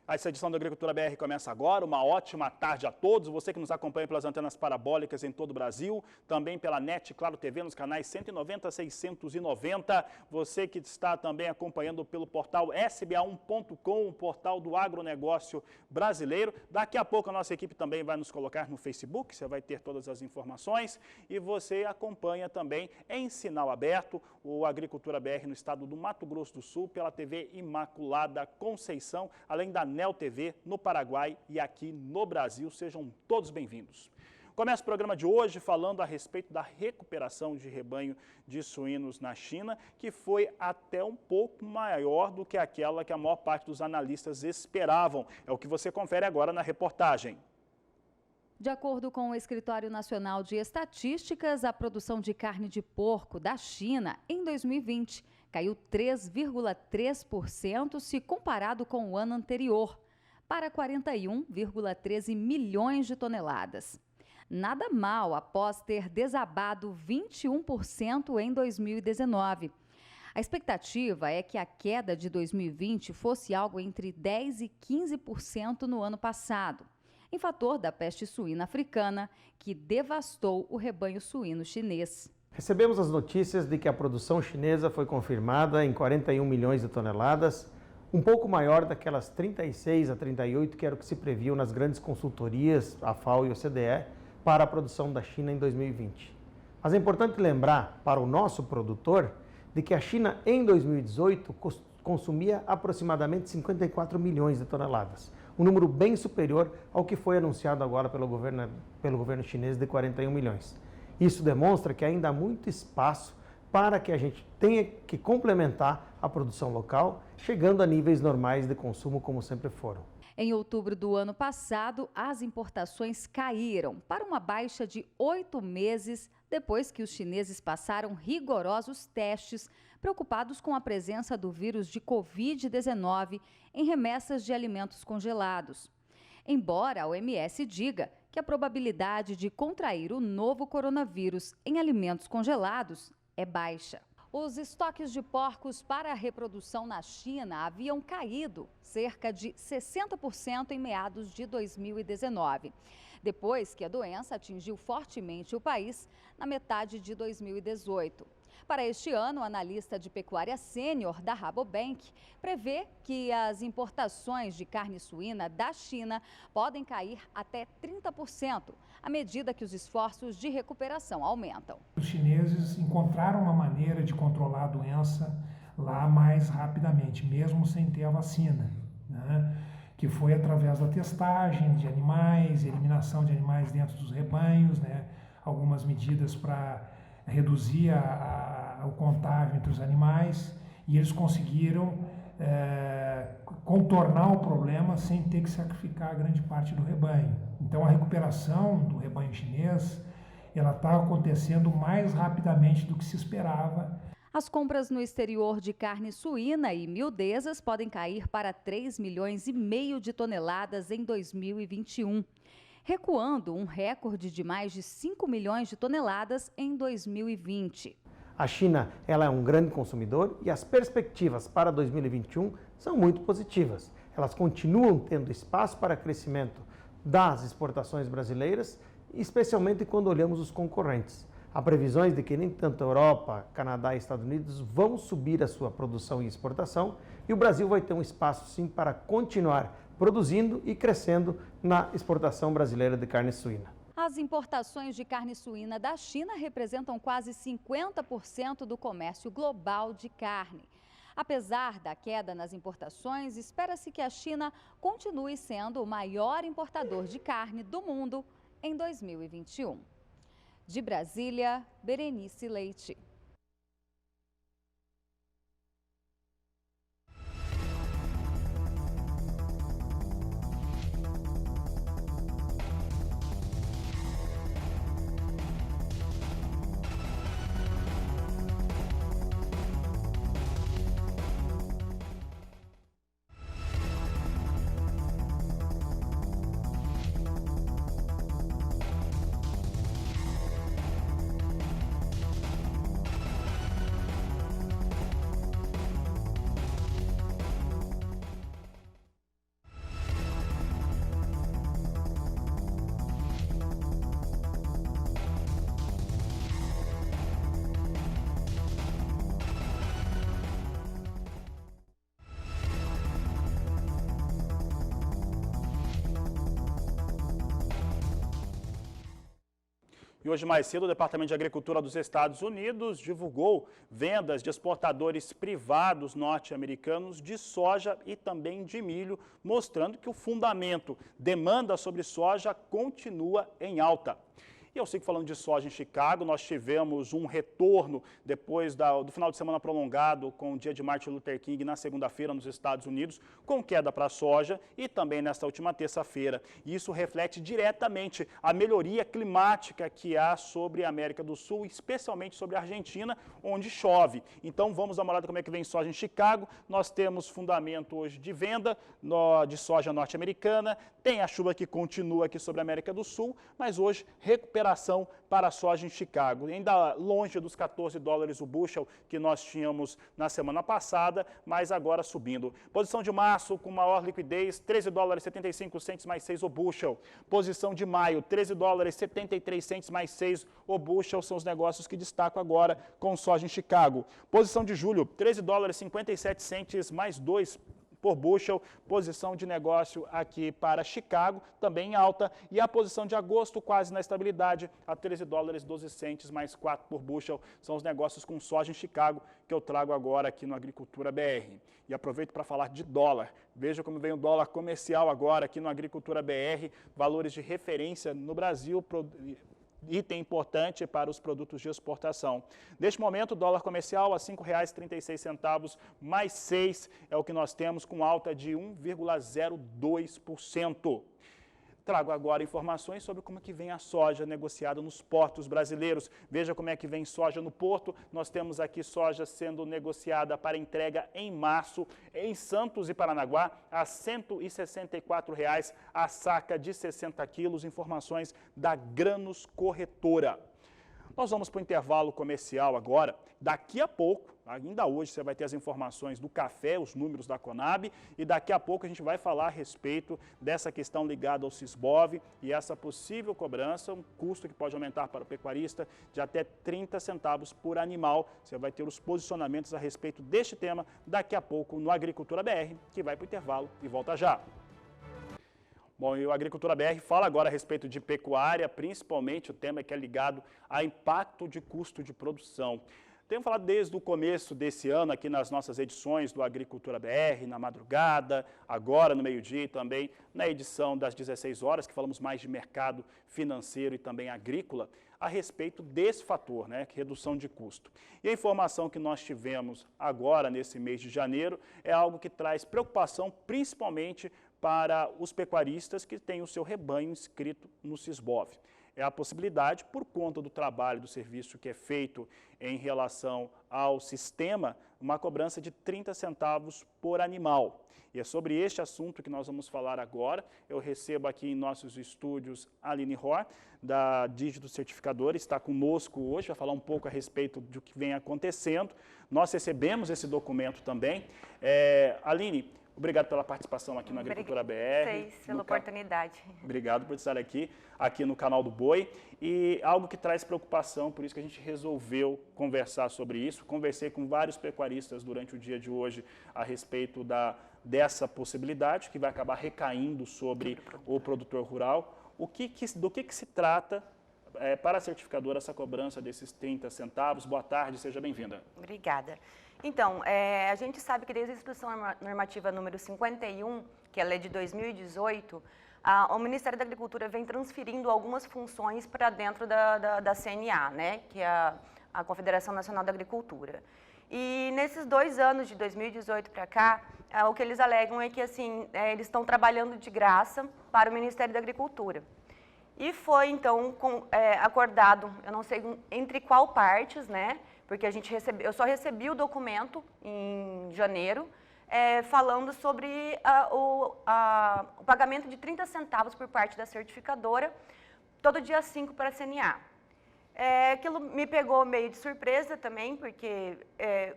Essa edição do Agricultura BR começa agora. Uma ótima tarde a todos. Você que nos acompanha pelas antenas parabólicas em todo o Brasil, também pela NET Claro TV nos canais 190 e 690. Você que está também acompanhando pelo portal sba1.com, o portal do agronegócio brasileiro. Daqui a pouco a nossa equipe também vai nos colocar no Facebook, você vai ter todas as informações. E você acompanha também em sinal aberto o Agricultura BR no estado do Mato Grosso do Sul, pela TV Imaculada Conceição, além da NEL TV no Paraguai e aqui no Brasil. Sejam todos bem-vindos. Começa o programa de hoje falando a respeito da recuperação de rebanho de suínos na China, que foi até um pouco maior do que aquela que a maior parte dos analistas esperavam. É o que você confere agora na reportagem. De acordo com o Escritório Nacional de Estatísticas, a produção de carne de porco da China em 2020 caiu 3,3% se comparado com o ano anterior, para 41,13 milhões de toneladas. Nada mal após ter desabado 21% em 2019. A expectativa é que a queda de 2020 fosse algo entre 10% e 15% no ano passado, em fator da peste suína africana, que devastou o rebanho suíno chinês. Recebemos as notícias de que a produção chinesa foi confirmada em 41 milhões de toneladas, um pouco maior daquelas 36 a 38 que era o que se previu nas grandes consultorias, a FAO e o OCDE, para a produção da China em 2020. Mas é importante lembrar para o nosso produtor de que a China em 2018 consumia aproximadamente 54 milhões de toneladas, um número bem superior ao que foi anunciado agora pelo governo chinês de 41 milhões. Isso demonstra que ainda há muito espaço para que a gente tenha que complementar a produção local, chegando a níveis normais de consumo como sempre foram. Em outubro do ano passado, as importações caíram para uma baixa de 8 meses depois que os chineses passaram rigorosos testes, preocupados com a presença do vírus de Covid-19 em remessas de alimentos congelados. Embora a OMS diga que a probabilidade de contrair o novo coronavírus em alimentos congelados é baixa. Os estoques de porcos para a reprodução na China haviam caído cerca de 60% em meados de 2019, depois que a doença atingiu fortemente o país na metade de 2018. Para este ano, o analista de pecuária sênior da Rabobank prevê que as importações de carne suína da China podem cair até 30%, à medida que os esforços de recuperação aumentam. Os chineses encontraram uma maneira de controlar a doença lá mais rapidamente, mesmo sem ter a vacina, né? Que foi através da testagem de animais, eliminação de animais dentro dos rebanhos, né? Algumas medidas para reduzir o contágio entre os animais, e eles conseguiram contornar o problema sem ter que sacrificar grande parte do rebanho. Então a recuperação do rebanho chinês ela está acontecendo mais rapidamente do que se esperava. As compras no exterior de carne suína e miudezas podem cair para 3,5 milhões de toneladas em 2021. Recuando um recorde de mais de 5 milhões de toneladas em 2020. A China ela é um grande consumidor e as perspectivas para 2021 são muito positivas. Elas continuam tendo espaço para crescimento das exportações brasileiras, especialmente quando olhamos os concorrentes. Há previsões de que nem tanto a Europa, Canadá e Estados Unidos vão subir a sua produção e exportação, e o Brasil vai ter um espaço sim para continuar produzindo e crescendo na exportação brasileira de carne suína. As importações de carne suína da China representam quase 50% do comércio global de carne. Apesar da queda nas importações, espera-se que a China continue sendo o maior importador de carne do mundo em 2021. De Brasília, Berenice Leite. E hoje mais cedo o Departamento de Agricultura dos Estados Unidos divulgou vendas de exportadores privados norte-americanos de soja e também de milho, mostrando que o fundamento demanda sobre soja continua em alta. E eu sei que falando de soja em Chicago, nós tivemos um retorno depois do final de semana prolongado com o dia de Martin Luther King na segunda-feira nos Estados Unidos, com queda para a soja e também nesta última terça-feira. E isso reflete diretamente a melhoria climática que há sobre a América do Sul, especialmente sobre a Argentina, onde chove. Então vamos dar uma olhada como é que vem soja em Chicago. Nós temos fundamento hoje de venda de soja norte-americana, tem a chuva que continua aqui sobre a América do Sul, mas hoje recuperação para a soja em Chicago, ainda longe dos $14 o bushel que nós tínhamos na semana passada, mas agora subindo. Posição de março com maior liquidez, $13,75 mais 6 o bushel. Posição de maio, $13,73 mais 6 o bushel, são os negócios que destaco agora com soja em Chicago. Posição de julho, $13,57 mais 2 por bushel, posição de negócio aqui para Chicago, também em alta, e a posição de agosto quase na estabilidade, a $13,12 mais 4 por bushel, são os negócios com soja em Chicago que eu trago agora aqui no Agricultura BR. E aproveito para falar de dólar, veja como vem o dólar comercial agora aqui no Agricultura BR, valores de referência no Brasil, item importante para os produtos de exportação. Neste momento, o dólar comercial a R$ 5,36 mais 6 é o que nós temos, com alta de 1,02%. Trago agora informações sobre como que vem a soja negociada nos portos brasileiros. Veja como é que vem soja no porto. Nós temos aqui soja sendo negociada para entrega em março em Santos e Paranaguá a R$ 164,00 a saca de 60 quilos. Informações da Granos Corretora. Nós vamos para o intervalo comercial agora. Daqui a pouco, ainda hoje, você vai ter as informações do café, os números da Conab, e daqui a pouco a gente vai falar a respeito dessa questão ligada ao Sisbov e essa possível cobrança, um custo que pode aumentar para o pecuarista de até 30 centavos por animal. Você vai ter os posicionamentos a respeito deste tema daqui a pouco no Agricultura BR, que vai para o intervalo e volta já. Bom, e o Agricultura BR fala agora a respeito de pecuária, principalmente o tema que é ligado a impacto de custo de produção. Tenho falado desde o começo desse ano aqui nas nossas edições do Agricultura BR, na madrugada, agora no meio-dia e também na edição das 16 horas, que falamos mais de mercado financeiro e também agrícola, a respeito desse fator, né, redução de custo. E a informação que nós tivemos agora, nesse mês de janeiro, é algo que traz preocupação principalmente para os pecuaristas que têm o seu rebanho inscrito no Sisbov. É a possibilidade, por conta do trabalho, do serviço que é feito em relação ao sistema, uma cobrança de 30 centavos por animal. E é sobre este assunto que nós vamos falar agora. Eu recebo aqui em nossos estúdios a Aline Rohr, da Dígito Certificadora, está conosco hoje, vai falar um pouco a respeito do que vem acontecendo. Nós recebemos esse documento também. Aline, obrigado pela participação aqui no Agricultura BR. Obrigado pela oportunidade. Obrigado por estar aqui no canal do Boi. E algo que traz preocupação, por isso que a gente resolveu conversar sobre isso. Conversei com vários pecuaristas durante o dia de hoje a respeito dessa possibilidade, que vai acabar recaindo sobre o produtor rural. Do que se trata para a certificadora essa cobrança desses 30 centavos? Boa tarde, seja bem-vinda. Obrigada. Então, a gente sabe que desde a Instrução Normativa número 51, que ela é de 2018, o Ministério da Agricultura vem transferindo algumas funções para dentro da CNA, né, que é a Confederação Nacional da Agricultura. E nesses 2 anos, de 2018 para cá, o que eles alegam é que assim, eles estão trabalhando de graça para o Ministério da Agricultura. E foi, então, acordado, eu não sei entre qual partes, né, porque eu só recebi o documento em janeiro, falando sobre o pagamento de 30 centavos por parte da certificadora, todo dia 5 para a CNA. Aquilo me pegou meio de surpresa também, porque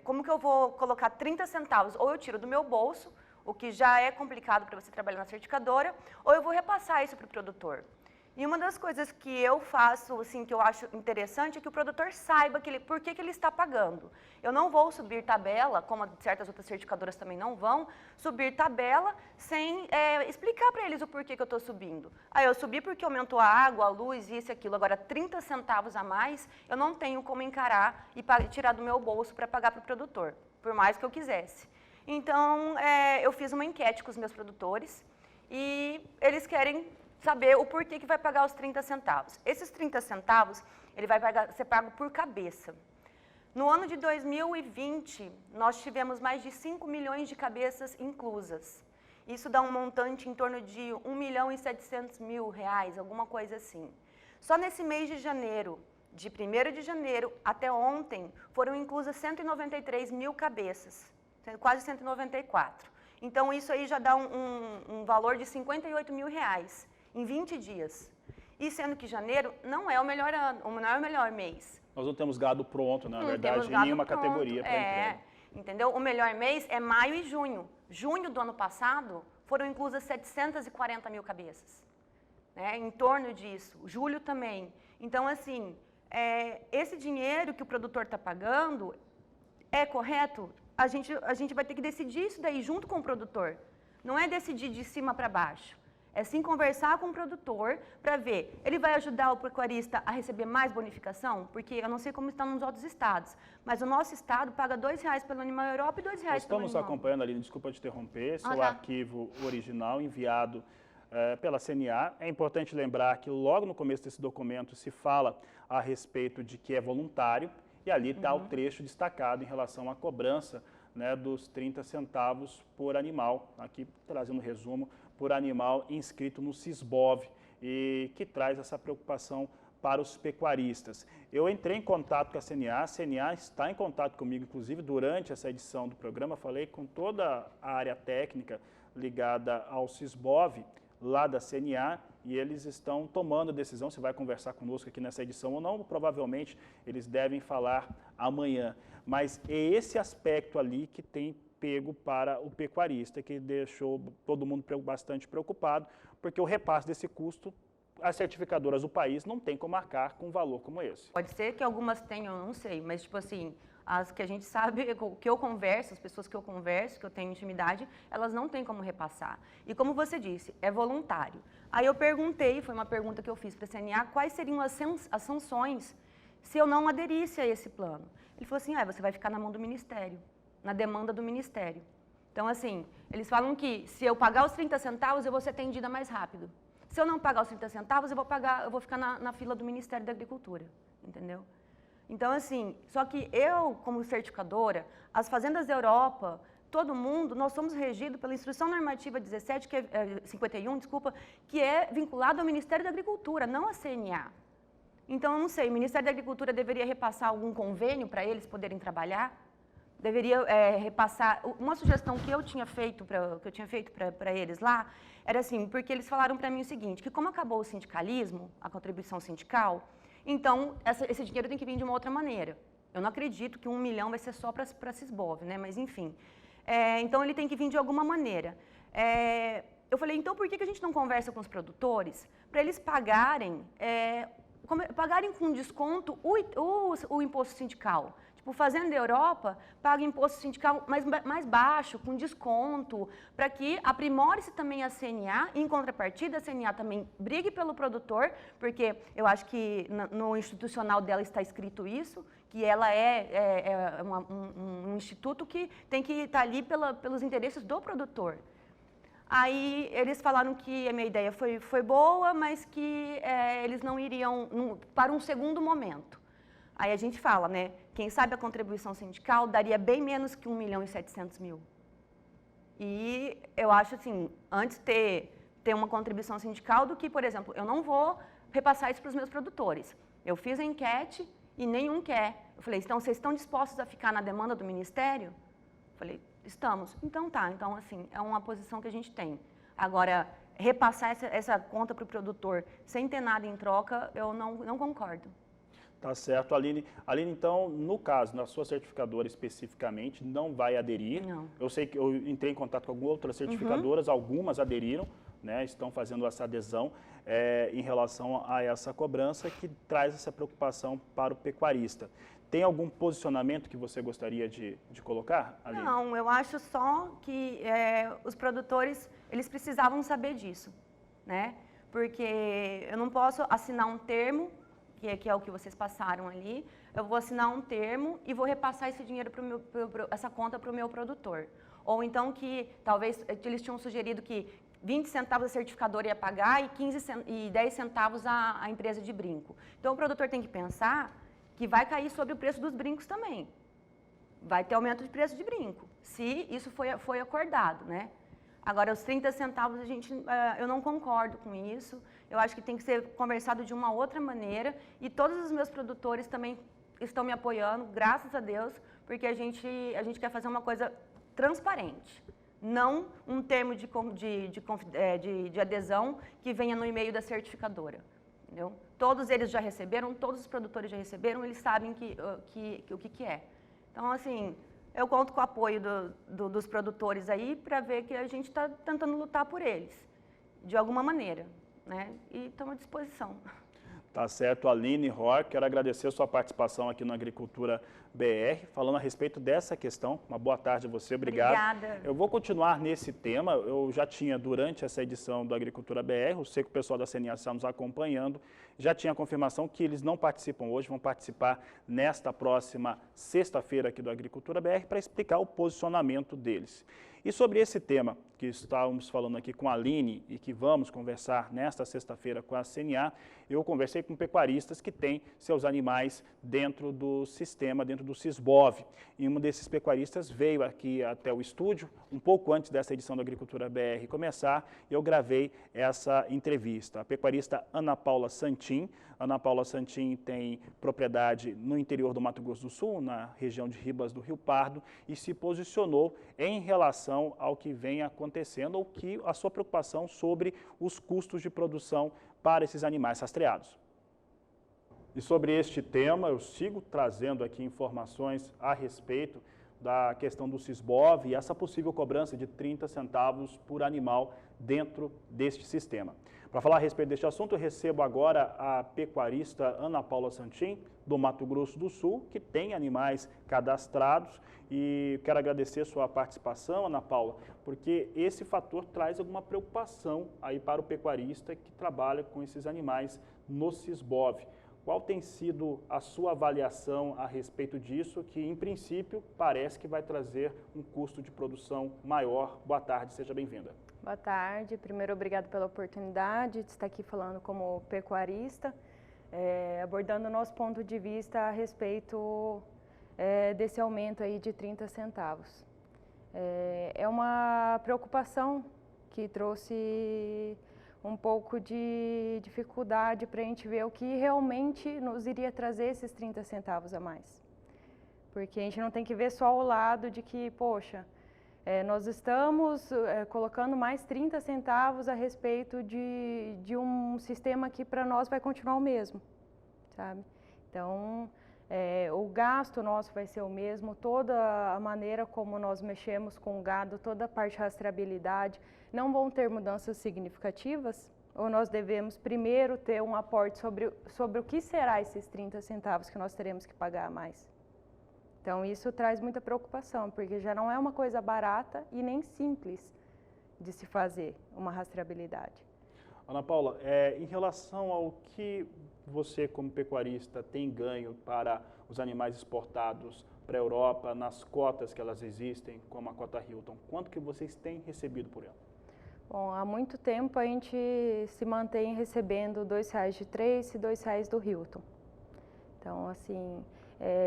como que eu vou colocar 30 centavos? Ou eu tiro do meu bolso, o que já é complicado para você trabalhar na certificadora, ou eu vou repassar isso para o produtor. E uma das coisas que eu faço, assim, que eu acho interessante, é que o produtor saiba por que ele está pagando. Eu não vou subir tabela, como certas outras certificadoras também não vão, subir tabela sem explicar para eles o porquê que eu estou subindo. Aí eu subi porque aumentou a água, a luz, isso e aquilo. Agora, 30 centavos a mais, eu não tenho como encarar e tirar do meu bolso para pagar para o produtor, por mais que eu quisesse. Então, eu fiz uma enquete com os meus produtores e eles querem saber o porquê que vai pagar os 30 centavos. Esses 30 centavos, ele vai ser pago por cabeça. No ano de 2020, nós tivemos mais de 5 milhões de cabeças inclusas. Isso dá um montante em torno de R$1.700.000, alguma coisa assim. Só nesse mês de janeiro, de 1º de janeiro até ontem, foram inclusas 193 mil cabeças, quase 194. Então, isso aí já dá um valor de R$58 mil em 20 dias. E sendo que janeiro não é o melhor ano, não é o melhor mês. Nós não temos gado pronto, na verdade, em nenhuma categoria para entrega. Entendeu? O melhor mês é maio e junho. Junho do ano passado foram inclusas 740 mil cabeças. Né? Em torno disso. Julho também. Então, assim, esse dinheiro que o produtor está pagando é correto? A gente vai ter que decidir isso daí junto com o produtor. Não é decidir de cima para baixo. É sim conversar com o produtor para ver, ele vai ajudar o pecuarista a receber mais bonificação? Porque eu não sei como está nos outros estados, mas o nosso estado paga R$2 pelo animal Europa e R$2 pelo animal. Estamos acompanhando, Aline, desculpa te interromper, seu arquivo original enviado pela CNA. É importante lembrar que logo no começo desse documento se fala a respeito de que é voluntário e ali está o trecho destacado em relação à cobrança, né, dos 30 centavos por animal, aqui trazendo um resumo, por animal inscrito no Sisbov, e que traz essa preocupação para os pecuaristas. Eu entrei em contato com a CNA está em contato comigo, inclusive, durante essa edição do programa, falei com toda a área técnica ligada ao Sisbov, lá da CNA, e eles estão tomando a decisão se vai conversar conosco aqui nessa edição ou não, provavelmente eles devem falar amanhã. Mas é esse aspecto ali que tem pego para o pecuarista, que deixou todo mundo bastante preocupado, porque o repasse desse custo, as certificadoras do país não têm como arcar com um valor como esse. Pode ser que algumas tenham, não sei, mas tipo assim, as que a gente sabe, que eu converso, as pessoas que eu converso, que eu tenho intimidade, elas não têm como repassar. E como você disse, é voluntário. Aí eu perguntei, foi uma pergunta que eu fiz para a CNA, quais seriam as sanções se eu não aderisse a esse plano? Ele falou assim, você vai ficar na mão do Ministério, na demanda do Ministério. Então, assim, eles falam que se eu pagar os 30 centavos, eu vou ser atendida mais rápido. Se eu não pagar os 30 centavos, eu vou ficar na fila do Ministério da Agricultura, entendeu? Então, assim, só que eu, como certificadora, as fazendas da Europa, todo mundo, nós somos regidos pela Instrução Normativa 51, que é vinculado ao Ministério da Agricultura, não à CNA. Então, eu não sei, o Ministério da Agricultura deveria repassar algum convênio para eles poderem trabalhar? Deveria repassar. Uma sugestão que eu tinha feito para eles lá era assim, porque eles falaram para mim o seguinte, que como acabou o sindicalismo, a contribuição sindical, então esse dinheiro tem que vir de uma outra maneira. Eu não acredito que 1 milhão vai ser só para a Sisbov, né? Mas enfim. Então ele tem que vir de alguma maneira. Eu falei, então por que a gente não conversa com os produtores para eles pagarem com desconto o imposto sindical? Tipo, Fazenda Europa paga imposto sindical mais baixo, com desconto, para que aprimore-se também a CNA, e em contrapartida a CNA também brigue pelo produtor, porque eu acho que no institucional dela está escrito isso, que ela é um instituto que tem que estar ali pelos interesses do produtor. Aí eles falaram que a minha ideia foi boa, mas que eles não iriam para um segundo momento. Aí a gente fala, né? Quem sabe a contribuição sindical daria bem menos que 1.700.000. E eu acho assim, antes ter uma contribuição sindical do que, por exemplo, eu não vou repassar isso para os meus produtores. Eu fiz a enquete e nenhum quer. Eu falei, então vocês estão dispostos a ficar na demanda do Ministério? Eu falei, estamos. Então tá, então assim, é uma posição que a gente tem. Agora, repassar essa conta para o produtor sem ter nada em troca, eu não concordo. Tá certo, Aline. Aline, então, no caso, na sua certificadora especificamente, não vai aderir. Não. Eu sei que eu entrei em contato com algumas outras certificadoras, algumas aderiram, né, estão fazendo essa adesão em relação a essa cobrança que traz essa preocupação para o pecuarista. Tem algum posicionamento que você gostaria de colocar, Aline? Não, eu acho só que os produtores, eles precisavam saber disso, né? Porque eu não posso assinar um termo, que é o que vocês passaram ali, eu vou assinar um termo e vou repassar esse dinheiro essa conta para o meu produtor. Ou então que, talvez, eles tinham sugerido que 20 centavos a certificadora ia pagar e 10 centavos a empresa de brinco. Então, o produtor tem que pensar que vai cair sobre o preço dos brincos também. Vai ter aumento de preço de brinco, se isso foi acordado, né? Agora, os 30 centavos, eu não concordo com isso. Eu acho que tem que ser conversado de uma outra maneira. E todos os meus produtores também estão me apoiando, graças a Deus, porque a gente quer fazer uma coisa transparente. Não um termo de adesão que venha no e-mail da certificadora. Entendeu? Todos eles já receberam, todos os produtores já receberam, eles sabem o que é. Então, assim, eu conto com o apoio dos produtores aí para ver que a gente está tentando lutar por eles, de alguma maneira, né? E estamos à disposição. Tá certo, Aline Rohr, quero agradecer a sua participação aqui no Agricultura BR, falando a respeito dessa questão. Uma boa tarde a você, obrigado. Obrigada. Eu vou continuar nesse tema, eu já tinha, durante essa edição do Agricultura BR, eu sei que o pessoal da CNA está nos acompanhando, já tinha a confirmação que eles não participam hoje, vão participar nesta próxima sexta-feira aqui do Agricultura BR para explicar o posicionamento deles. E sobre esse tema que estávamos falando aqui com a Aline e que vamos conversar nesta sexta-feira com a CNA, eu conversei com pecuaristas que têm seus animais dentro do sistema, dentro do Sisbov. E um desses pecuaristas veio aqui até o estúdio, um pouco antes dessa edição da Agricultura BR começar, e eu gravei essa entrevista. A pecuarista Ana Paula Santin. Ana Paula Santin tem propriedade no interior do Mato Grosso do Sul, na região de Ribas do Rio Pardo, e se posicionou em relação ao que vem acontecendo, ou que a sua preocupação sobre os custos de produção para esses animais rastreados. E sobre este tema, eu sigo trazendo aqui informações a respeito da questão do Sisbov e essa possível cobrança de 30 centavos por animal dentro deste sistema. Para falar a respeito deste assunto, eu recebo agora a pecuarista Ana Paula Santin, do Mato Grosso do Sul, que tem animais cadastrados, e quero agradecer a sua participação, Ana Paula, porque esse fator traz alguma preocupação aí para o pecuarista que trabalha com esses animais no Sisbov. Qual tem sido a sua avaliação a respeito disso, que em princípio parece que vai trazer um custo de produção maior? Boa tarde, seja bem-vinda. Boa tarde. Primeiro, obrigado pela oportunidade de estar aqui falando como pecuarista, abordando o nosso ponto de vista a respeito desse aumento aí de 30 centavos. É uma preocupação que trouxe um pouco de dificuldade para a gente ver o que realmente nos iria trazer esses 30 centavos a mais. Porque a gente não tem que ver só o lado de que, poxa, nós estamos colocando mais 30 centavos a respeito de um sistema que para nós vai continuar o mesmo, sabe? Então, o gasto nosso vai ser o mesmo, toda a maneira como nós mexemos com o gado, toda a parte de rastreabilidade, não vão ter mudanças significativas? Ou nós devemos primeiro ter um aporte sobre o que será esses 30 centavos que nós teremos que pagar a mais? Então, isso traz muita preocupação, porque já não é uma coisa barata e nem simples de se fazer uma rastreabilidade. Ana Paula, em relação ao que você, como pecuarista, tem ganho para os animais exportados para a Europa, nas cotas que elas existem, como a cota Hilton, quanto que vocês têm recebido por ela? Bom, há muito tempo a gente se mantém recebendo R$2 de Trace e R$2 do Hilton. Então, assim,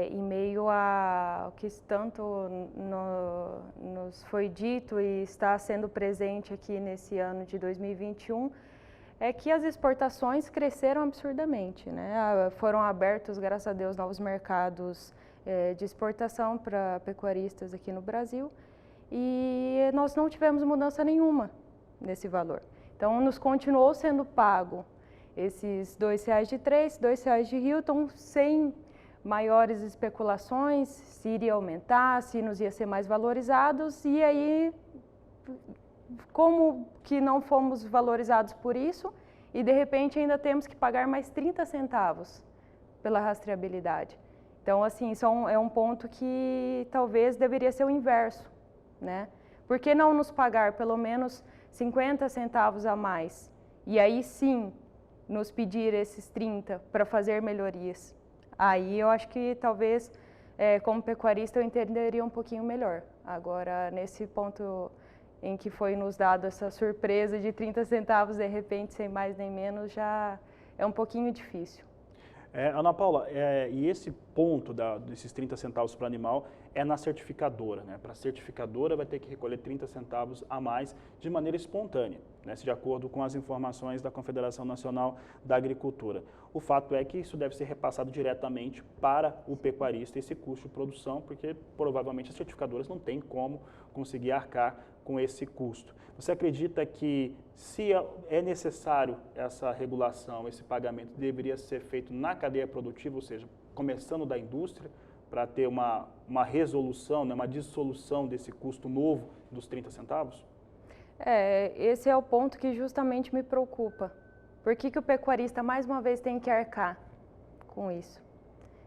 em meio ao que tanto nos foi dito e está sendo presente aqui nesse ano de 2021, é que as exportações cresceram absurdamente, né? Foram abertos, graças a Deus, novos mercados de exportação para pecuaristas aqui no Brasil e nós não tivemos mudança nenhuma nesse valor. Então, nos continuou sendo pago esses R$2 de Trace, R$2 de Hilton, sem maiores especulações, se iria aumentar, se nos ia ser mais valorizados, e aí como que não fomos valorizados por isso e de repente ainda temos que pagar mais 30 centavos pela rastreabilidade? Então, assim, isso é um ponto que talvez deveria ser o inverso, né? Por que não nos pagar pelo menos 50 centavos a mais? E aí sim, nos pedir esses 30 para fazer melhorias. Aí eu acho que talvez, como pecuarista, eu entenderia um pouquinho melhor. Agora, nesse ponto em que foi nos dado essa surpresa de 30 centavos, de repente, sem mais nem menos, já é um pouquinho difícil. Ana Paula, e esse ponto desses 30 centavos para animal é na certificadora, né? Para a certificadora vai ter que recolher 30 centavos a mais de maneira espontânea, né? De acordo com as informações da Confederação Nacional da Agricultura. O fato é que isso deve ser repassado diretamente para o pecuarista, esse custo de produção, porque provavelmente as certificadoras não têm como conseguir arcar com esse custo. Você acredita que, se é necessário essa regulação, esse pagamento deveria ser feito na cadeia produtiva, ou seja, começando da indústria, para ter uma resolução, né, uma dissolução desse custo novo dos 30 centavos? Esse é o ponto que justamente me preocupa. Por que o pecuarista, mais uma vez, tem que arcar com isso?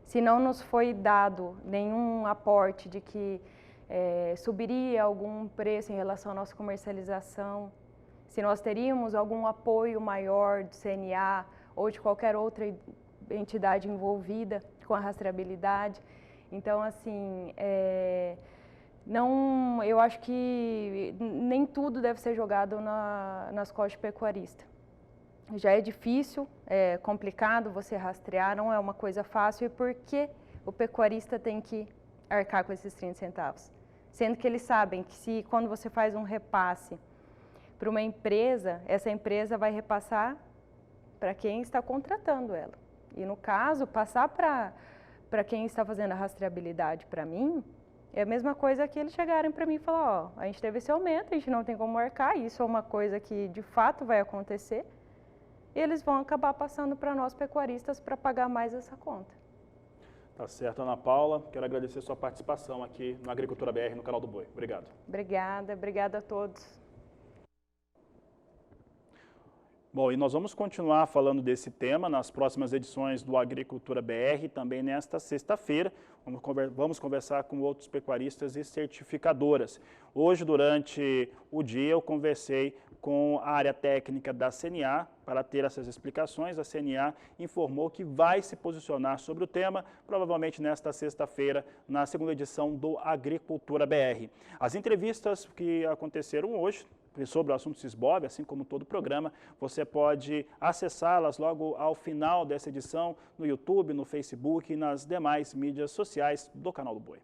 Se não nos foi dado nenhum aporte de que subiria algum preço em relação à nossa comercialização, se nós teríamos algum apoio maior do CNA ou de qualquer outra entidade envolvida com a rastreabilidade. Então, assim, eu acho que nem tudo deve ser jogado nas costas do pecuarista. Já é difícil, é complicado você rastrear, não é uma coisa fácil. E por que o pecuarista tem que arcar com esses 30 centavos? Sendo que eles sabem que quando você faz um repasse para uma empresa, essa empresa vai repassar para quem está contratando ela. E no caso, passar para quem está fazendo a rastreabilidade para mim, é a mesma coisa que eles chegarem para mim e falar, a gente teve esse aumento, a gente não tem como arcar, isso é uma coisa que de fato vai acontecer, e eles vão acabar passando para nós pecuaristas para pagar mais essa conta. Tá certo, Ana Paula. Quero agradecer a sua participação aqui no Agricultura BR, no Canal do Boi. Obrigado. Obrigada a todos. Bom, e nós vamos continuar falando desse tema nas próximas edições do Agricultura BR, também nesta sexta-feira. Vamos conversar com outros pecuaristas e certificadoras. Hoje, durante o dia, eu conversei com a área técnica da CNA para ter essas explicações. A CNA informou que vai se posicionar sobre o tema, provavelmente nesta sexta-feira, na segunda edição do Agricultura BR. As entrevistas que aconteceram hoje sobre o assunto Sisbov, assim como todo o programa, você pode acessá-las logo ao final dessa edição no YouTube, no Facebook e nas demais mídias sociais do Canal do Boi.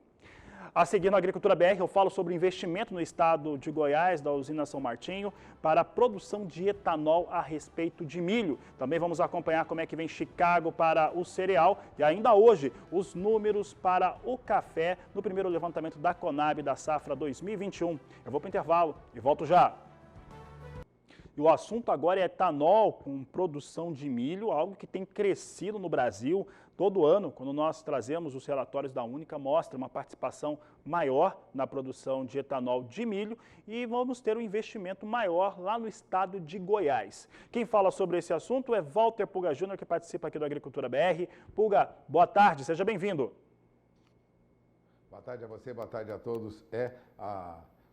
A seguir no Agricultura BR, eu falo sobre o investimento no estado de Goiás, da usina São Martinho, para a produção de etanol a respeito de milho. Também vamos acompanhar como é que vem Chicago para o cereal e ainda hoje os números para o café no primeiro levantamento da Conab da safra 2021. Eu vou para o intervalo e volto já. E o assunto agora é etanol com produção de milho, algo que tem crescido no Brasil. Todo ano, quando nós trazemos os relatórios da Única, mostra uma participação maior na produção de etanol de milho e vamos ter um investimento maior lá no estado de Goiás. Quem fala sobre esse assunto é Walter Pulga Júnior, que participa aqui do Agricultura BR. Pulga, boa tarde, seja bem-vindo. Boa tarde a você, boa tarde a todos.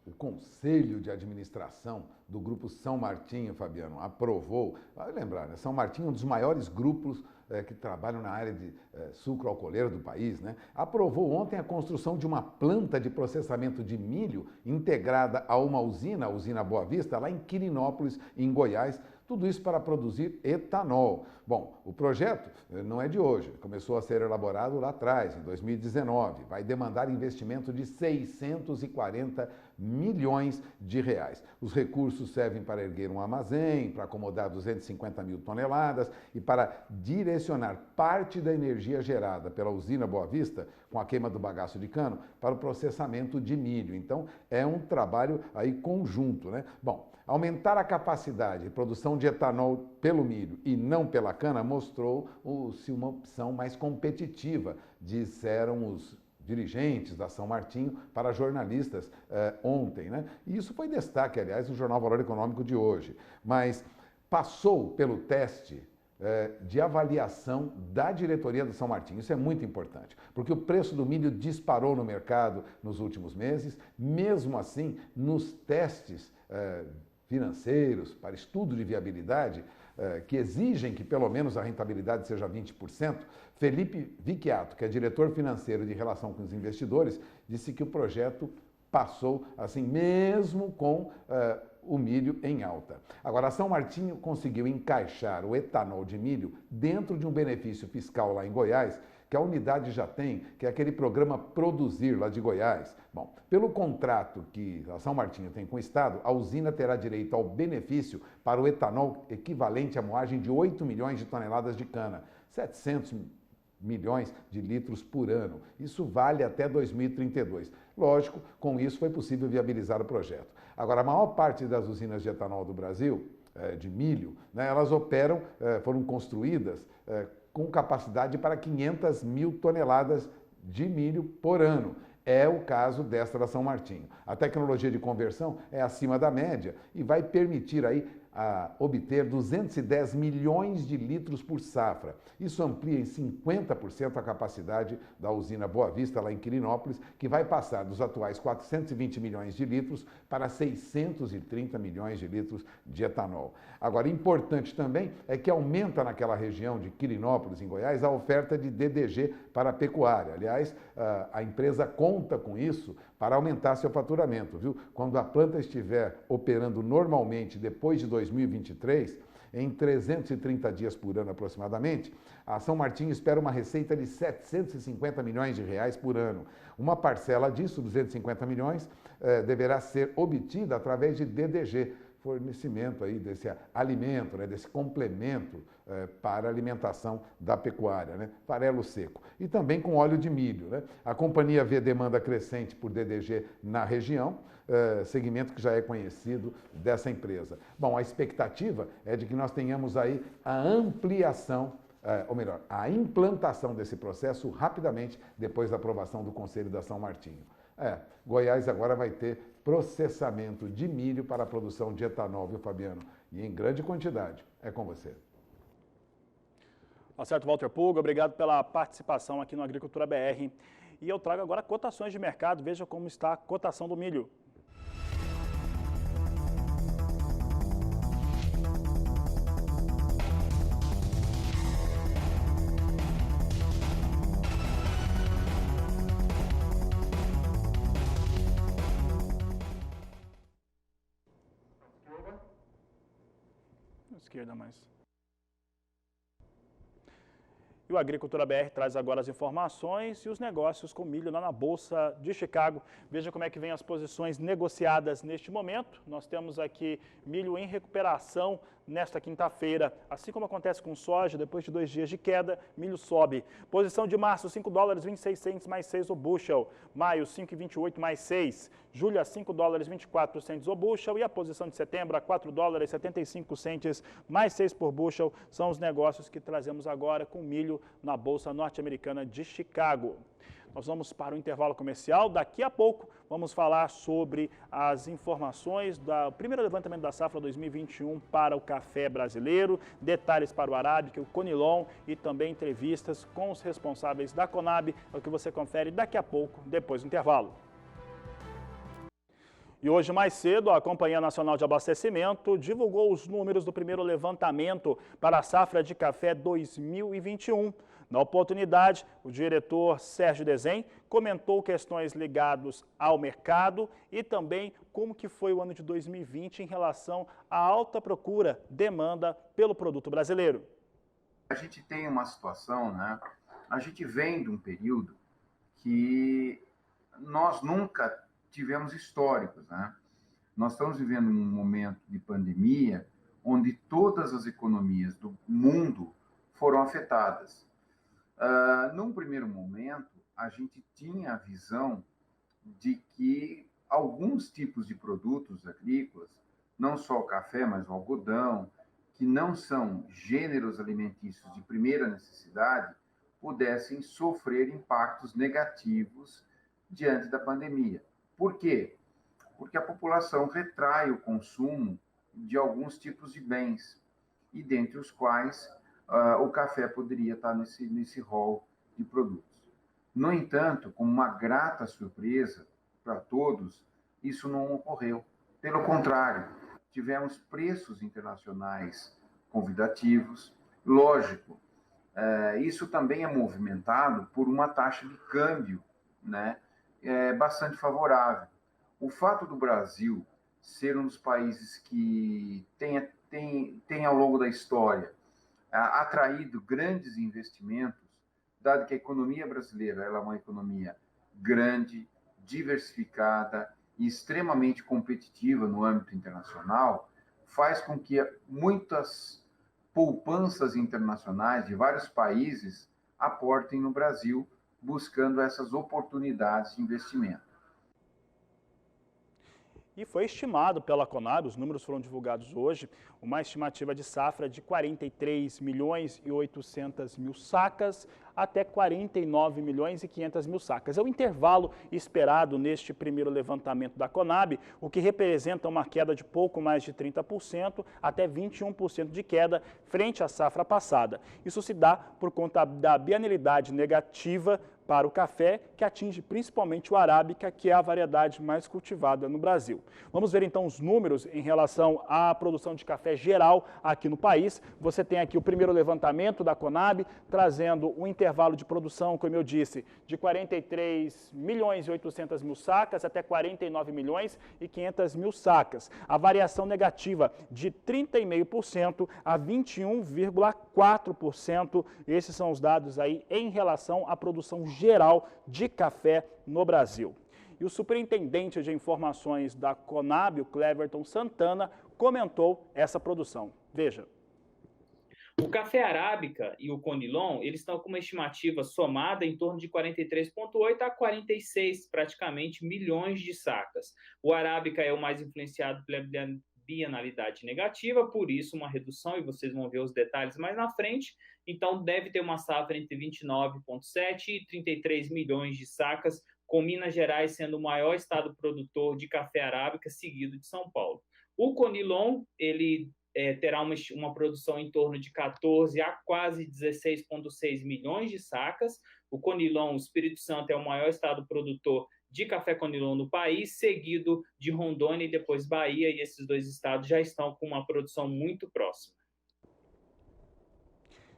O Conselho de Administração do Grupo São Martinho, Fabiano, aprovou, vai lembrar, né? São Martinho é um dos maiores grupos que trabalham na área de sucro-alcooleiro do país, né? Aprovou ontem a construção de uma planta de processamento de milho integrada a uma usina, a usina Boa Vista, lá em Quirinópolis, em Goiás, tudo isso para produzir etanol. Bom, o projeto não é de hoje, começou a ser elaborado lá atrás, em 2019. Vai demandar investimento de 640 milhões de reais. Os recursos servem para erguer um armazém, para acomodar 250 mil toneladas e para direcionar parte da energia gerada pela usina Boa Vista, com a queima do bagaço de cano, para o processamento de milho. Então, é um trabalho aí conjunto, né? Bom, aumentar a capacidade de produção de etanol pelo milho e não pela cana mostrou-se uma opção mais competitiva, disseram os dirigentes da São Martinho para jornalistas ontem, né? E isso foi destaque, aliás, no Jornal Valor Econômico de hoje. Mas passou pelo teste de avaliação da diretoria do São Martinho. Isso é muito importante, porque o preço do milho disparou no mercado nos últimos meses. Mesmo assim, nos testes financeiros para estudo de viabilidade, que exigem que pelo menos a rentabilidade seja 20%, Felipe Vicchiato, que é diretor financeiro de relação com os investidores, disse que o projeto passou assim mesmo com o milho em alta. Agora, a São Martinho conseguiu encaixar o etanol de milho dentro de um benefício fiscal lá em Goiás, que a unidade já tem, que é aquele programa Produzir lá de Goiás. Bom, pelo contrato que a São Martinho tem com o Estado, a usina terá direito ao benefício para o etanol equivalente à moagem de 8 milhões de toneladas de cana, 700 milhões de litros por ano. Isso vale até 2032. Lógico, com isso foi possível viabilizar o projeto. Agora, a maior parte das usinas de etanol do Brasil, de milho, né, elas operam, foram construídas com capacidade para 500 mil toneladas de milho por ano. É o caso desta da São Martinho. A tecnologia de conversão é acima da média e vai permitir aí obter 210 milhões de litros por safra. Isso amplia em 50% a capacidade da usina Boa Vista, lá em Quirinópolis, que vai passar dos atuais 420 milhões de litros para 630 milhões de litros de etanol. Agora, importante também é que aumenta naquela região de Quirinópolis, em Goiás, a oferta de DDG para a pecuária. Aliás, a empresa conta com isso para aumentar seu faturamento, viu? Quando a planta estiver operando normalmente depois de 2023, em 330 dias por ano aproximadamente, a São Martinho espera uma receita de 750 milhões de reais por ano. Uma parcela disso, 250 milhões, deverá ser obtida através de DDG, fornecimento aí desse alimento, né, desse complemento para a alimentação da pecuária, né, farelo seco. E também com óleo de milho, né? A companhia vê demanda crescente por DDG na região, segmento que já é conhecido dessa empresa. Bom, a expectativa é de que nós tenhamos aí a ampliação, ou melhor, a implantação desse processo rapidamente depois da aprovação do Conselho da São Martinho. Goiás agora vai ter processamento de milho para a produção de etanol, viu, Fabiano? E em grande quantidade. É com você. Tá certo, Walter Puga, obrigado pela participação aqui no Agricultura BR. E eu trago agora cotações de mercado, veja como está a cotação do milho. Esquerda mais. E o Agricultura BR traz agora as informações e os negócios com milho lá na Bolsa de Chicago. Veja como é que vem as posições negociadas neste momento. Nós temos aqui milho em recuperação nesta quinta-feira. Assim como acontece com soja, depois de 2 dias de queda, milho sobe. Posição de março, $5,26 mais 6 o bushel. Maio, 5,28 mais 6. Julho, a $5,24 o bushel. E a posição de setembro, a $4,75 mais 6 por bushel. São os negócios que trazemos agora com milho na Bolsa Norte-Americana de Chicago. Nós vamos para o intervalo comercial. Daqui a pouco vamos falar sobre as informações do primeiro levantamento da safra 2021 para o café brasileiro, detalhes para o arábica, o Conilon e também entrevistas com os responsáveis da Conab, é o que você confere daqui a pouco, depois do intervalo. E hoje mais cedo, a Companhia Nacional de Abastecimento divulgou os números do primeiro levantamento para a safra de café 2021. Na oportunidade, o diretor Sérgio Desen comentou questões ligadas ao mercado e também como que foi o ano de 2020 em relação à alta procura, demanda pelo produto brasileiro. A gente tem uma situação, né? A gente vem de um período que nós nunca tivemos históricos, né? Nós estamos vivendo um momento de pandemia onde todas as economias do mundo foram afetadas. Num primeiro momento, a gente tinha a visão de que alguns tipos de produtos agrícolas, não só o café, mas o algodão, que não são gêneros alimentícios de primeira necessidade, pudessem sofrer impactos negativos diante da pandemia. Por quê? Porque a população retrai o consumo de alguns tipos de bens, e dentre os quais o café poderia estar nesse rol de produtos. No entanto, como uma grata surpresa para todos, isso não ocorreu. Pelo contrário, tivemos preços internacionais convidativos. Lógico, isso também é movimentado por uma taxa de câmbio, né, bastante favorável. O fato do Brasil ser um dos países que tem ao longo da história atraído grandes investimentos, dado que a economia brasileira ela é uma economia grande, diversificada e extremamente competitiva no âmbito internacional, faz com que muitas poupanças internacionais de vários países aportem no Brasil, buscando essas oportunidades de investimento. E foi estimado pela Conab, os números foram divulgados hoje, uma estimativa de safra de 43 milhões e 800 mil sacas até 49 milhões e 500 mil sacas. É o intervalo esperado neste primeiro levantamento da Conab, o que representa uma queda de pouco mais de 30% até 21% de queda frente à safra passada. Isso se dá por conta da bienalidade negativa para o café, que atinge principalmente o arábica, que é a variedade mais cultivada no Brasil. Vamos ver então os números em relação à produção de café geral aqui no país. Você tem aqui o primeiro levantamento da Conab, trazendo um intervalo de produção, como eu disse, de 43 milhões e 800 mil sacas até 49 milhões e 500 mil sacas. A variação negativa de 30,5% a 21,4%. Esses são os dados aí em relação à produção geral de café no Brasil. E o superintendente de informações da Conab, o Cleverton Santana, comentou essa produção. Veja. O café arábica e o conilon, eles estão com uma estimativa somada em torno de 43,8 a 46, praticamente, milhões de sacas. O arábica é o mais influenciado pela bienalidade negativa, por isso uma redução, e vocês vão ver os detalhes mais na frente. Então, deve ter uma safra entre 29,7 e 33 milhões de sacas, com Minas Gerais sendo o maior estado produtor de café arábica, seguido de São Paulo. O conilon, ele terá uma produção em torno de 14 a quase 16,6 milhões de sacas. O conilon, o Espírito Santo, é o maior estado produtor de café conilon no país, seguido de Rondônia e depois Bahia, e esses dois estados já estão com uma produção muito próxima.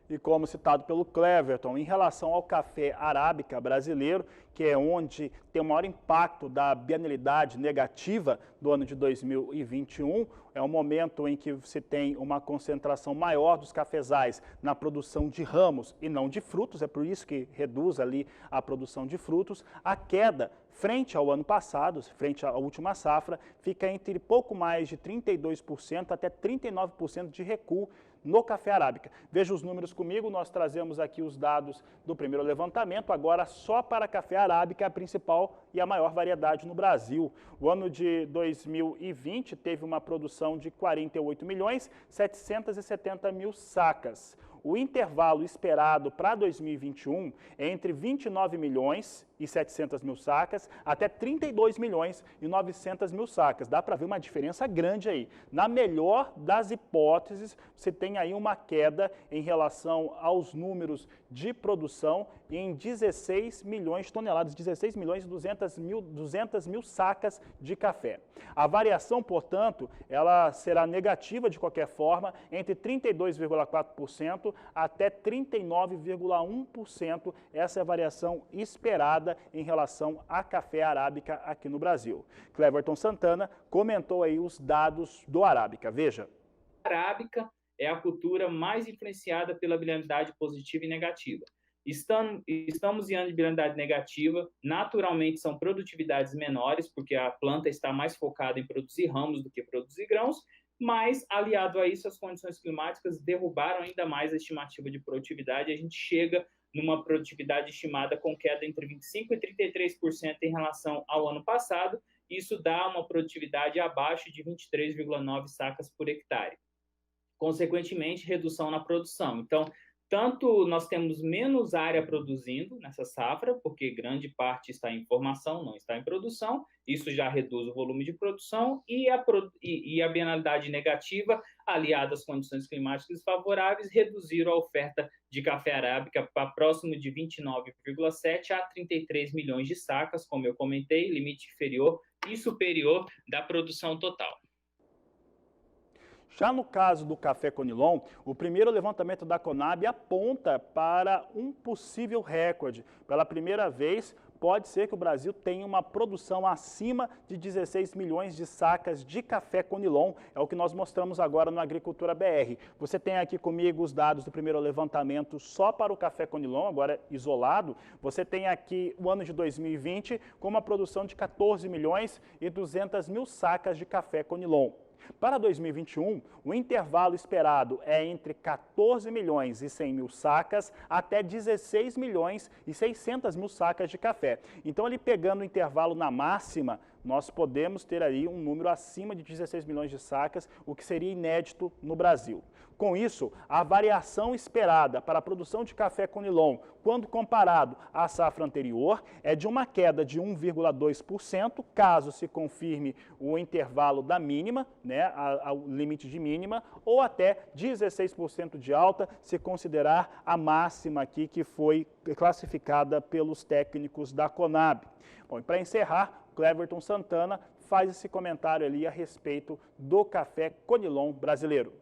E como citado pelo Cleverton, em relação ao café arábica brasileiro, que é onde tem o maior impacto da bienalidade negativa do ano de 2021, é um momento em que se tem uma concentração maior dos cafezais na produção de ramos e não de frutos, é por isso que reduz ali a produção de frutos. A queda frente ao ano passado, frente à última safra, fica entre pouco mais de 32% até 39% de recuo no café arábica. Veja os números comigo, nós trazemos aqui os dados do primeiro levantamento, agora só para café arábica, a principal e a maior variedade no Brasil. O ano de 2020 teve uma produção de 48 milhões 770 mil sacas. O intervalo esperado para 2021 é entre 29 milhões e 700 mil sacas até 32 milhões e 900 mil sacas. Dá para ver uma diferença grande aí. Na melhor das hipóteses, você tem aí uma queda em relação aos números de produção em 16 milhões de toneladas, 16 milhões e 200 mil sacas de café. A variação, portanto, ela será negativa de qualquer forma, entre 32,4% até 39,1%. Essa é a variação esperada em relação a café arábica aqui no Brasil. Cleverton Santana comentou aí os dados do arábica. Veja. A arábica é a cultura mais influenciada pela bienalidade positiva e negativa. Estamos em ano de bienalidade negativa, naturalmente são produtividades menores, porque a planta está mais focada em produzir ramos do que produzir grãos, mas, aliado a isso, as condições climáticas derrubaram ainda mais a estimativa de produtividade, e a gente chega numa produtividade estimada com queda entre 25% e 33% em relação ao ano passado. Isso dá uma produtividade abaixo de 23,9 sacas por hectare. Consequentemente, redução na produção. Então, Tanto nós temos menos área produzindo nessa safra, porque grande parte está em formação, não está em produção, isso já reduz o volume de produção, e a bienalidade negativa, aliada às condições climáticas desfavoráveis, reduziram a oferta de café arábica para próximo de 29,7 a 33 milhões de sacas, como eu comentei, limite inferior e superior da produção total. Já no caso do café Conilon, o primeiro levantamento da Conab aponta para um possível recorde. Pela primeira vez, pode ser que o Brasil tenha uma produção acima de 16 milhões de sacas de café Conilon. É o que nós mostramos agora no Agricultura BR. Você tem aqui comigo os dados do primeiro levantamento só para o café Conilon, agora isolado. Você tem aqui o ano de 2020 com uma produção de 14 milhões e 200 mil sacas de café Conilon. Para 2021, o intervalo esperado é entre 14 milhões e 100 mil sacas até 16 milhões e 600 mil sacas de café. Então, ali pegando o intervalo na máxima, nós podemos ter aí um número acima de 16 milhões de sacas, o que seria inédito no Brasil. Com isso, a variação esperada para a produção de café Conilon, quando comparado à safra anterior, é de uma queda de 1,2%, caso se confirme o intervalo da mínima, né, ao limite de mínima, ou até 16% de alta, se considerar a máxima aqui que foi classificada pelos técnicos da Conab. Bom, e para encerrar, Cleverton Santana faz esse comentário ali a respeito do café Conilon brasileiro.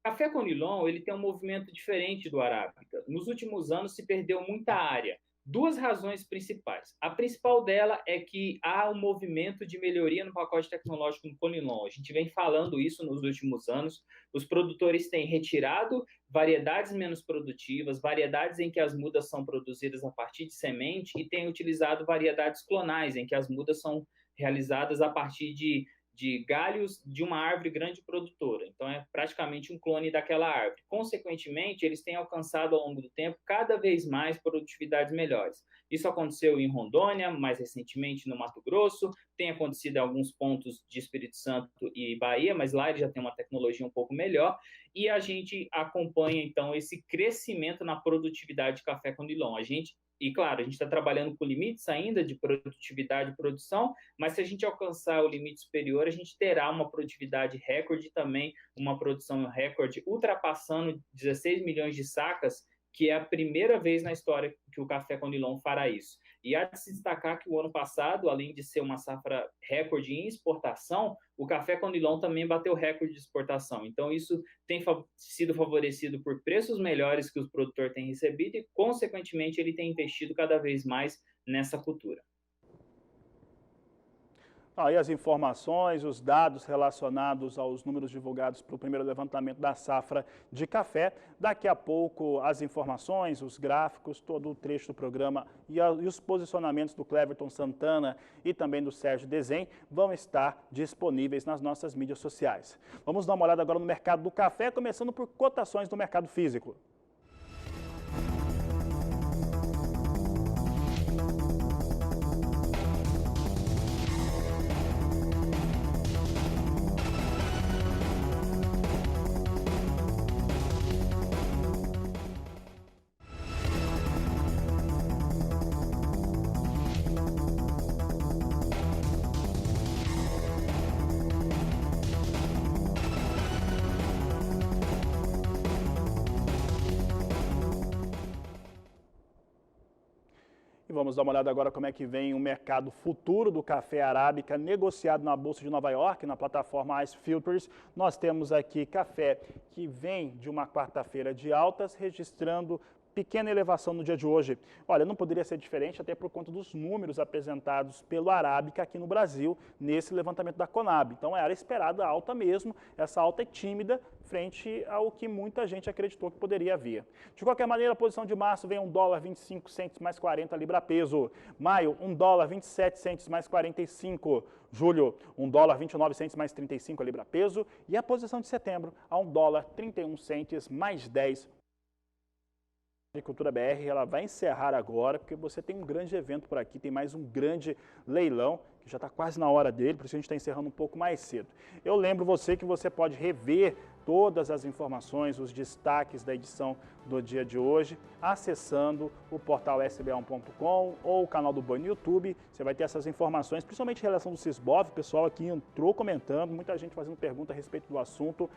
Café Conilon, ele tem um movimento diferente do arábica. Nos últimos anos se perdeu muita área. Duas razões principais. A principal dela é que há um movimento de melhoria no pacote tecnológico no Conilon. A gente vem falando isso nos últimos anos. Os produtores têm retirado variedades menos produtivas, variedades em que as mudas são produzidas a partir de semente, e têm utilizado variedades clonais, em que as mudas são realizadas a partir de galhos de uma árvore grande produtora. Então, é praticamente um clone daquela árvore. Consequentemente, eles têm alcançado ao longo do tempo cada vez mais produtividades melhores. Isso aconteceu em Rondônia, mais recentemente no Mato Grosso, tem acontecido em alguns pontos de Espírito Santo e Bahia, mas lá ele já tem uma tecnologia um pouco melhor, e a gente acompanha, então, esse crescimento na produtividade de café Conilon. E, claro, a gente está trabalhando com limites ainda de produtividade e produção, mas se a gente alcançar o limite superior, a gente terá uma produtividade recorde e também uma produção recorde, ultrapassando 16 milhões de sacas, que é a primeira vez na história que o café Conilon fará isso. E há de se destacar que o ano passado, além de ser uma safra recorde em exportação, o café Conilon também bateu recorde de exportação. Então, isso tem sido favorecido por preços melhores que o produtor tem recebido e, consequentemente, ele tem investido cada vez mais nessa cultura. Aí as informações, os dados relacionados aos números divulgados para o primeiro levantamento da safra de café. Daqui a pouco as informações, os gráficos, todo o trecho do programa e os posicionamentos do Cleverton Santana e também do Sérgio Desen vão estar disponíveis nas nossas mídias sociais. Vamos dar uma olhada agora no mercado do café, começando por cotações do mercado físico. E vamos dar uma olhada agora como é que vem o mercado futuro do café arábica negociado na Bolsa de Nova York, na plataforma Ice Filters. Nós temos aqui café que vem de uma quarta-feira de altas, registrando pequena elevação no dia de hoje. Olha, não poderia ser diferente até por conta dos números apresentados pelo arábica aqui no Brasil, nesse levantamento da Conab. Então, era esperada alta mesmo, essa alta é tímida frente ao que muita gente acreditou que poderia vir. De qualquer maneira, a posição de março vem $1,25 mais 40 libra peso. Maio, $1,27 mais 45. Julho, $1,29 mais 35 a libra peso. E a posição de setembro, a $1,31 mais 10. A Agricultura BR ela vai encerrar agora, porque você tem um grande evento por aqui, tem mais um grande leilão, que já está quase na hora dele, por isso a gente está encerrando um pouco mais cedo. Eu lembro você que você pode rever todas as informações, os destaques da edição do dia de hoje, acessando o portal sba1.com ou o canal do Boi no YouTube. Você vai ter essas informações, principalmente em relação do Sisbov. O pessoal aqui entrou comentando, muita gente fazendo pergunta a respeito do assunto.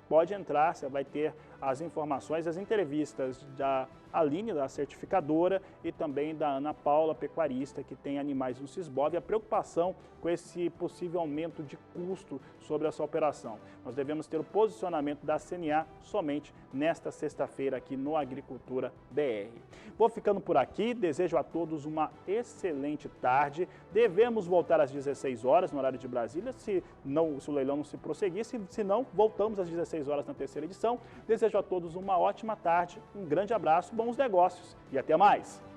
Pode entrar, você vai ter as informações, as entrevistas da Aline, da certificadora, e também da Ana Paula, pecuarista, que tem animais no Sisbov, e a preocupação com esse possível aumento de custo sobre essa operação. Nós devemos ter o posicionamento da CNA somente nesta sexta-feira aqui no Agricultura BR. Vou ficando por aqui, desejo a todos uma excelente tarde. Devemos voltar às 16 horas no horário de Brasília, se o leilão não se prosseguir, se não, voltamos às 16 horas na terceira edição. Desejo a todos uma ótima tarde, um grande abraço, bons negócios e até mais!